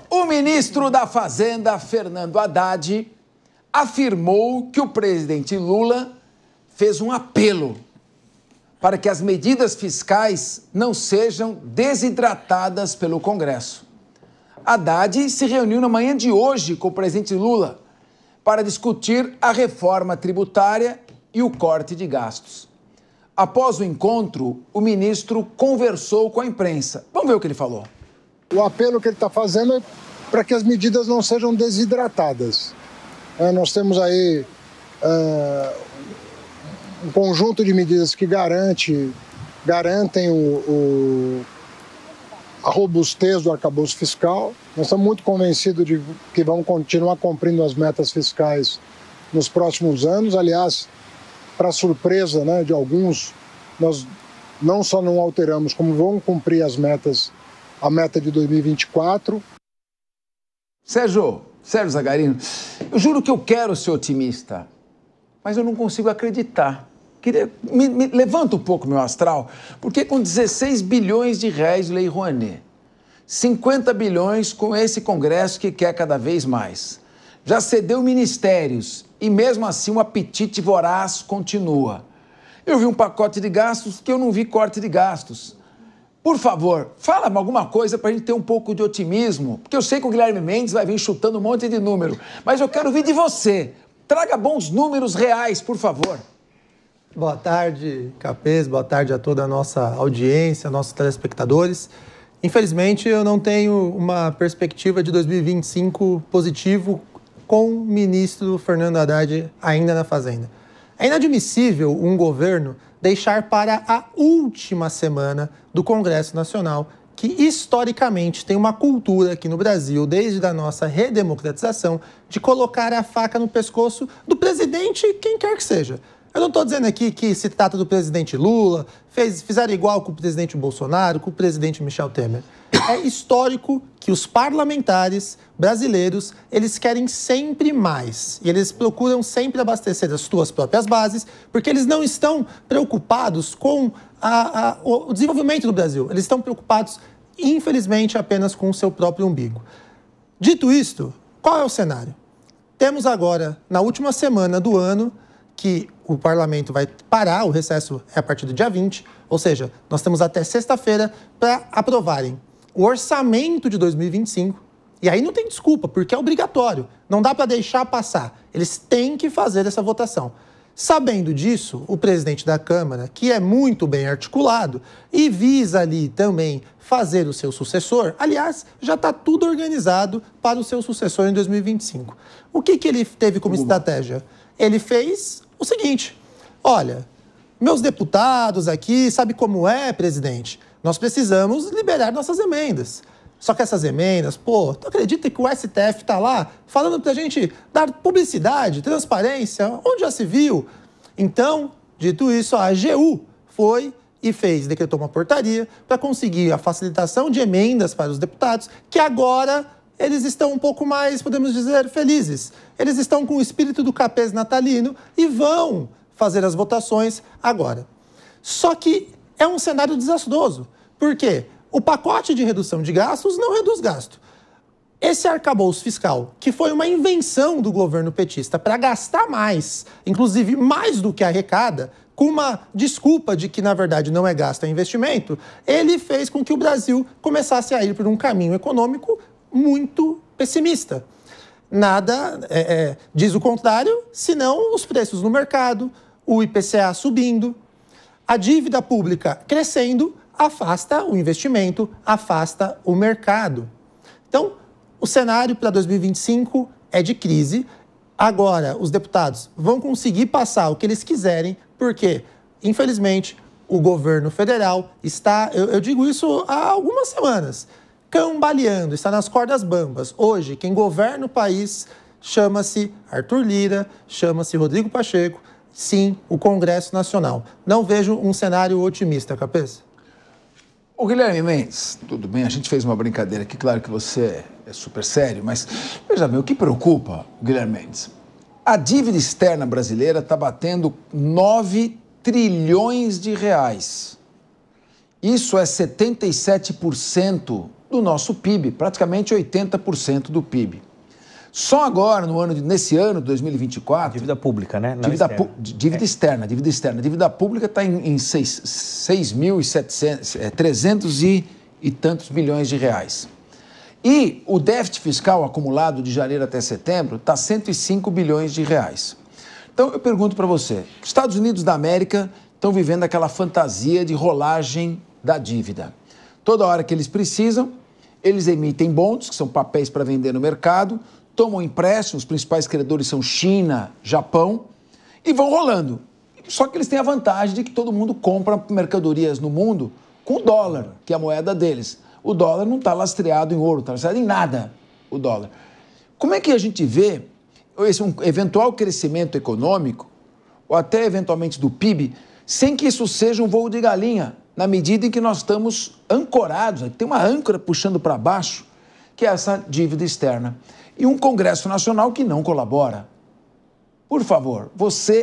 O ministro da Fazenda, Fernando Haddad, afirmou que o presidente Lula fez um apelo para que as medidas fiscais não sejam desidratadas pelo Congresso. Haddad se reuniu na manhã de hoje com o presidente Lula para discutir a reforma tributária e o corte de gastos. Após o encontro, o ministro conversou com a imprensa. Vamos ver o que ele falou. O apelo que ele está fazendo é para que as medidas não sejam desidratadas. Nós temos aí um conjunto de medidas que garantem a robustez do arcabouço fiscal. Nós estamos muito convencidos de que vamos continuar cumprindo as metas fiscais nos próximos anos. Aliás, para surpresa, de alguns, nós não só não alteramos, como vamos cumprir a meta de 2024. Sérgio Zagarino, eu juro que eu quero ser otimista, mas eu não consigo acreditar. Levanta um pouco meu astral, porque com 16 bilhões de reais de Lei Rouanet, 50 bilhões com esse Congresso que quer cada vez mais, já cedeu ministérios e mesmo assim o apetite voraz continua. Eu vi um pacote de gastos que eu não vi corte de gastos. Por favor, fala alguma coisa para a gente ter um pouco de otimismo, porque eu sei que o Guilherme Mendes vai vir chutando um monte de número, mas eu quero ouvir de você. Traga bons números reais, por favor. Boa tarde, Capês, boa tarde a toda a nossa audiência, nossos telespectadores. Infelizmente, eu não tenho uma perspectiva de 2025 positivo com o ministro Fernando Haddad ainda na Fazenda. É inadmissível um governo deixar para a última semana do Congresso Nacional, que historicamente tem uma cultura aqui no Brasil, desde a nossa redemocratização, de colocar a faca no pescoço do presidente, quem quer que seja. Eu não estou dizendo aqui que se trata do presidente Lula, fizeram igual com o presidente Bolsonaro, com o presidente Michel Temer. É histórico que os parlamentares brasileiros, eles querem sempre mais. E eles procuram sempre abastecer as suas próprias bases, porque eles não estão preocupados com o desenvolvimento do Brasil. Eles estão preocupados, infelizmente, apenas com o seu próprio umbigo. Dito isto, qual é o cenário? Temos agora, na última semana do ano, que o parlamento vai parar, o recesso é a partir do dia 20, ou seja, nós temos até sexta-feira para aprovarem o orçamento de 2025, e aí não tem desculpa, porque é obrigatório, não dá para deixar passar, eles têm que fazer essa votação. Sabendo disso, o presidente da Câmara, que é muito bem articulado e visa ali também fazer o seu sucessor, aliás, já está tudo organizado para o seu sucessor em 2025. O que ele teve como estratégia? Ele fez o seguinte: olha, meus deputados aqui, sabe como é, presidente? Nós precisamos liberar nossas emendas. Só que essas emendas, tu acredita que o STF está lá falando pra gente dar publicidade, transparência, onde já se viu? Então, dito isso, a AGU foi e decretou uma portaria para conseguir a facilitação de emendas para os deputados, que agora eles estão um pouco mais, podemos dizer, felizes. Eles estão com o espírito do Capês natalino e vão fazer as votações agora. Só que é um cenário desastroso. Por quê? O pacote de redução de gastos não reduz gasto. Esse arcabouço fiscal, que foi uma invenção do governo petista para gastar mais, inclusive mais do que arrecada, com uma desculpa de que, na verdade, não é gasto, é investimento, ele fez com que o Brasil começasse a ir por um caminho econômico muito pessimista. Nada diz o contrário, senão os preços no mercado, o IPCA subindo, a dívida pública crescendo, afasta o investimento, afasta o mercado. Então, o cenário para 2025 é de crise. Agora, os deputados vão conseguir passar o que eles quiserem, porque, infelizmente, o governo federal está, eu digo isso há algumas semanas, cambaleando, está nas cordas bambas. Hoje, quem governa o país chama-se Arthur Lira, chama-se Rodrigo Pacheco, sim, o Congresso Nacional. Não vejo um cenário otimista, Capês. Ô Guilherme Mendes, tudo bem, a gente fez uma brincadeira aqui, claro que você é super sério, mas veja bem, o que preocupa, Guilherme Mendes? A dívida externa brasileira está batendo 9 trilhões de reais. Isso é 77% do nosso PIB, praticamente 80% do PIB. Só agora, nesse ano de 2024... Dívida pública, né? Dívida externa. Dívida pública está em 6.700, 300 e tantos bilhões de reais. E o déficit fiscal acumulado de janeiro até setembro está 105 bilhões de reais. Então, eu pergunto para você, os Estados Unidos da América estão vivendo aquela fantasia de rolagem da dívida. Toda hora que eles precisam, eles emitem bonds, que são papéis para vender no mercado, tomam empréstimos, os principais credores são China, Japão, e vão rolando. Só que eles têm a vantagem de que todo mundo compra mercadorias no mundo com dólar, que é a moeda deles. O dólar não está lastreado em ouro, está lastreado em nada, o dólar. Como é que a gente vê um eventual crescimento econômico, ou até eventualmente do PIB, sem que isso seja um voo de galinha, na medida em que nós estamos ancorados, tem uma âncora puxando para baixo, que é essa dívida externa. E um Congresso Nacional que não colabora. Por favor,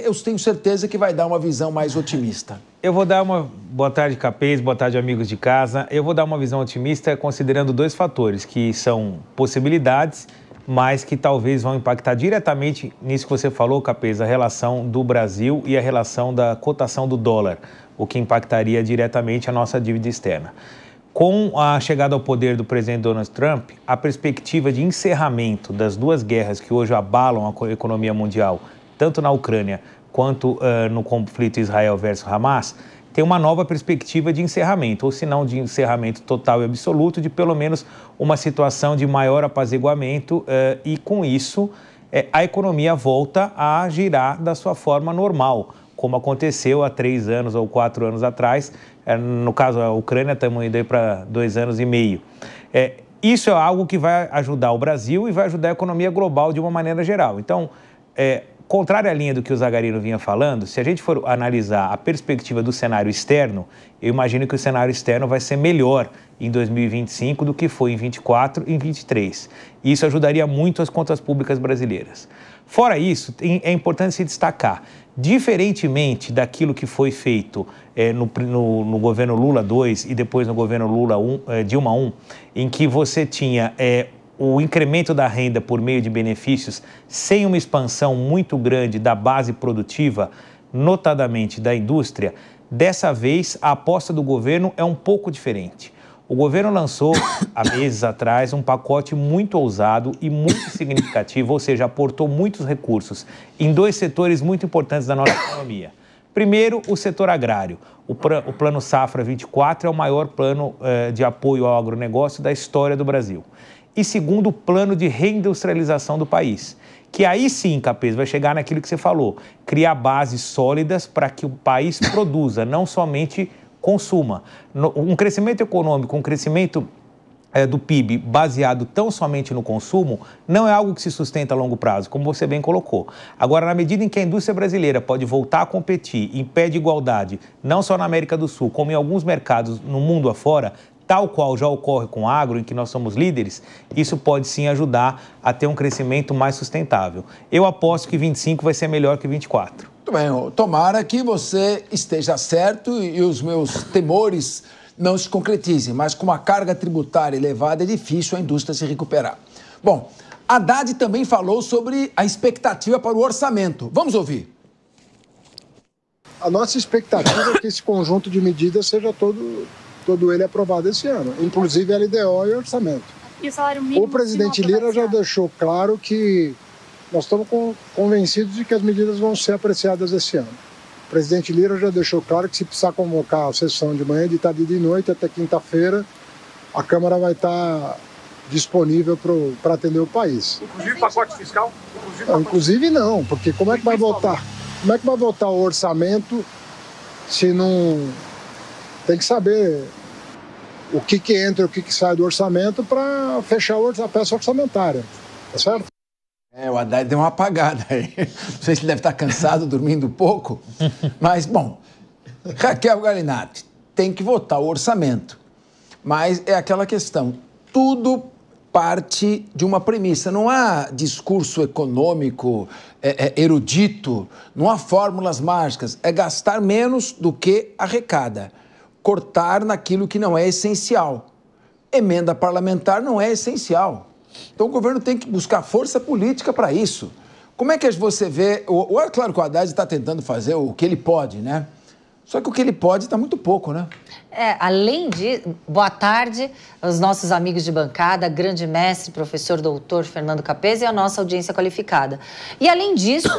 eu tenho certeza que vai dar uma visão mais otimista. Eu vou dar uma... Boa tarde, Capês, boa tarde, amigos de casa. Eu vou dar uma visão otimista considerando dois fatores, que são possibilidades, mas que talvez vão impactar diretamente nisso que você falou, Capês, a relação do Brasil e a relação da cotação do dólar, o que impactaria diretamente a nossa dívida externa. Com a chegada ao poder do presidente Donald Trump, a perspectiva de encerramento das duas guerras que hoje abalam a economia mundial, tanto na Ucrânia quanto no conflito Israel versus Hamas, tem uma nova perspectiva de encerramento, ou se não de encerramento total e absoluto, de pelo menos uma situação de maior apaziguamento e com isso a economia volta a girar da sua forma normal, como aconteceu há 3 anos ou 4 anos atrás. No caso, a Ucrânia, estamos indo aí para 2 anos e meio. Isso é algo que vai ajudar o Brasil e vai ajudar a economia global de uma maneira geral. Então, contrário à linha do que o Zagarino vinha falando, se a gente for analisar a perspectiva do cenário externo, eu imagino que o cenário externo vai ser melhor em 2025 do que foi em 24 e em 23. E isso ajudaria muito as contas públicas brasileiras. Fora isso, é importante se destacar, diferentemente daquilo que foi feito no governo Lula 2 e depois no governo Dilma 1, em que você tinha o incremento da renda por meio de benefícios sem uma expansão muito grande da base produtiva, notadamente da indústria, dessa vez a aposta do governo é um pouco diferente. O governo lançou, há meses atrás, um pacote muito ousado e muito significativo, ou seja, aportou muitos recursos em 2 setores muito importantes da nossa economia. Primeiro, o setor agrário. O Plano Safra 24 é o maior plano de apoio ao agronegócio da história do Brasil. E segundo, o plano de reindustrialização do país, que aí sim, Capês, vai chegar naquilo que você falou, criar bases sólidas para que o país produza, não somente consuma. Um crescimento econômico, um crescimento do PIB baseado tão somente no consumo, não é algo que se sustenta a longo prazo, como você bem colocou. Agora, na medida em que a indústria brasileira pode voltar a competir em pé de igualdade, não só na América do Sul, como em alguns mercados no mundo afora, tal qual já ocorre com o agro, em que nós somos líderes, isso pode sim ajudar a ter um crescimento mais sustentável. Eu aposto que 25 vai ser melhor que 24. Muito bem, tomara que você esteja certo e os meus temores não se concretizem, mas com uma carga tributária elevada é difícil a indústria se recuperar. Bom, Haddad também falou sobre a expectativa para o orçamento. Vamos ouvir. A nossa expectativa é que esse conjunto de medidas seja todo ele aprovado esse ano, inclusive a LDO e o orçamento. E o salário mínimo? O presidente Lira já deixou claro que nós estamos convencidos de que as medidas vão ser apreciadas esse ano. O presidente Lira já deixou claro que se precisar convocar a sessão de manhã, de tarde e de noite, até quinta-feira, a Câmara vai estar disponível para atender o país. Inclusive pacote fiscal? Inclusive não, porque como é que vai votar? Como é que vai votar o orçamento se não... Tem que saber o que entra e o que sai do orçamento para fechar a peça orçamentária, tá certo? O Haddad deu uma apagada aí. Não sei se ele deve estar cansado, dormindo pouco. Mas, bom, Raquel Galinatti, tem que votar o orçamento. Mas é aquela questão, tudo parte de uma premissa. Não há discurso econômico erudito, não há fórmulas mágicas. É gastar menos do que arrecada. Cortar naquilo que não é essencial. emenda parlamentar não é essencial. Então o governo tem que buscar força política para isso. Como é que você vê... É claro que o Haddad está tentando fazer o que ele pode, né? Só que o que ele pode está muito pouco, né? Além de... Boa tarde aos nossos amigos de bancada, grande mestre, professor doutor Fernando Capês e a nossa audiência qualificada. E, além disso,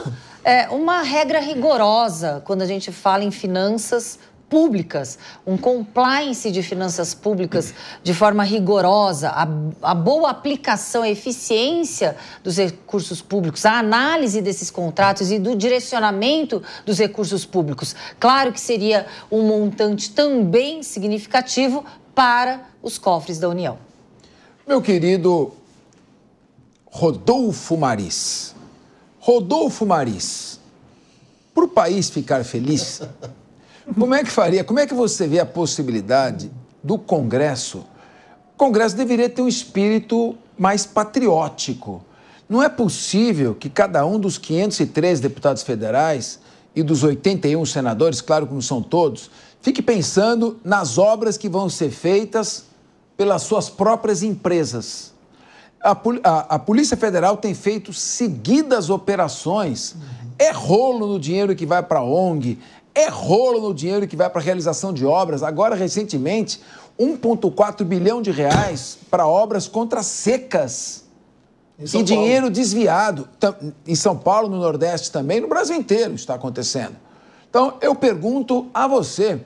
uma regra rigorosa quando a gente fala em finanças públicas, um compliance de finanças públicas de forma rigorosa, a boa aplicação, a eficiência dos recursos públicos, a análise desses contratos e do direcionamento dos recursos públicos. Claro que seria um montante também significativo para os cofres da União. Meu querido Rodolfo Maris, para o país ficar feliz... Como é que faria? Como é que você vê a possibilidade do Congresso? O Congresso deveria ter um espírito mais patriótico. Não é possível que cada um dos 503 deputados federais e dos 81 senadores, claro que não são todos, fique pensando nas obras que vão ser feitas pelas suas próprias empresas. A Polícia Federal tem feito seguidas operações. É rolo no dinheiro que vai para a ONG, é rolo no dinheiro que vai para a realização de obras. Agora, recentemente, 1,4 bilhão de reais para obras contra secas. E dinheiro desviado. Em São Paulo, no Nordeste também, no Brasil inteiro está acontecendo. Então, eu pergunto a você,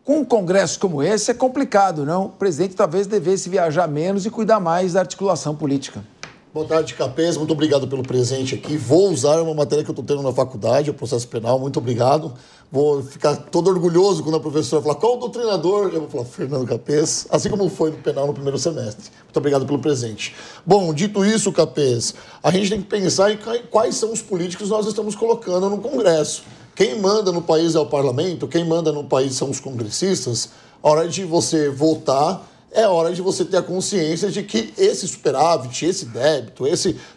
com um congresso como esse é complicado, não? O presidente talvez devesse viajar menos e cuidar mais da articulação política. Boa tarde, Capês. Muito obrigado pelo presente aqui. Vou usar uma matéria que eu estou tendo na faculdade, o processo penal. Muito obrigado. Vou ficar todo orgulhoso quando a professora falar qual o doutrinador. Eu vou falar Fernando Capês, assim como foi no penal no primeiro semestre. Muito obrigado pelo presente. Bom, dito isso, Capês, a gente tem que pensar em quais são os políticos que nós estamos colocando no Congresso. Quem manda no país é o parlamento, quem manda no país são os congressistas. A hora de você votar, é hora de você ter a consciência de que esse superávit, esse débito,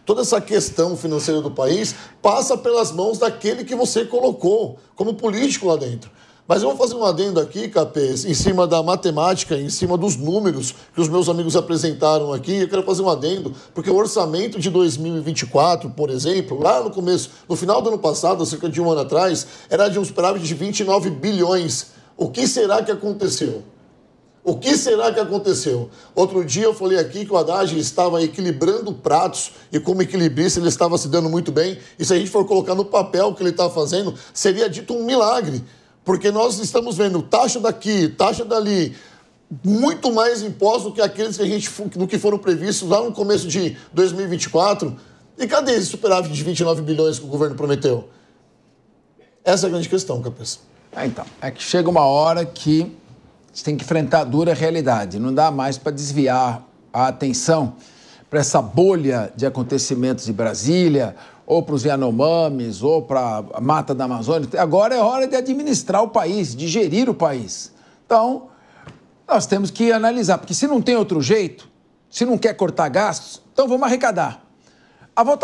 toda essa questão financeira do país passa pelas mãos daquele que você colocou como político lá dentro. Mas eu vou fazer um adendo aqui, Capês, em cima da matemática, em cima dos números que os meus amigos apresentaram aqui. Eu quero fazer um adendo, porque o orçamento de 2024, por exemplo, lá no começo, no final do ano passado, cerca de um ano atrás, era de um superávit de 29 bilhões. O que será que aconteceu? O que será que aconteceu? Outro dia eu falei aqui que o Haddad estava equilibrando pratos e como equilibrista ele estava se dando muito bem. E se a gente for colocar no papel o que ele está fazendo, seria dito um milagre. Porque nós estamos vendo taxa daqui, taxa dali, muito mais impostos do que aqueles do que foram previstos lá no começo de 2024. E cadê esse superávit de 29 bilhões que o governo prometeu? Essa é a grande questão, Capês. Então, é que chega uma hora que você tem que enfrentar a dura realidade. Não dá mais para desviar a atenção para essa bolha de acontecimentos de Brasília, ou para os Yanomamis, ou para a Mata da Amazônia. Agora é hora de administrar o país, de gerir o país. Então, nós temos que analisar, porque se não tem outro jeito, se não quer cortar gastos, então vamos arrecadar.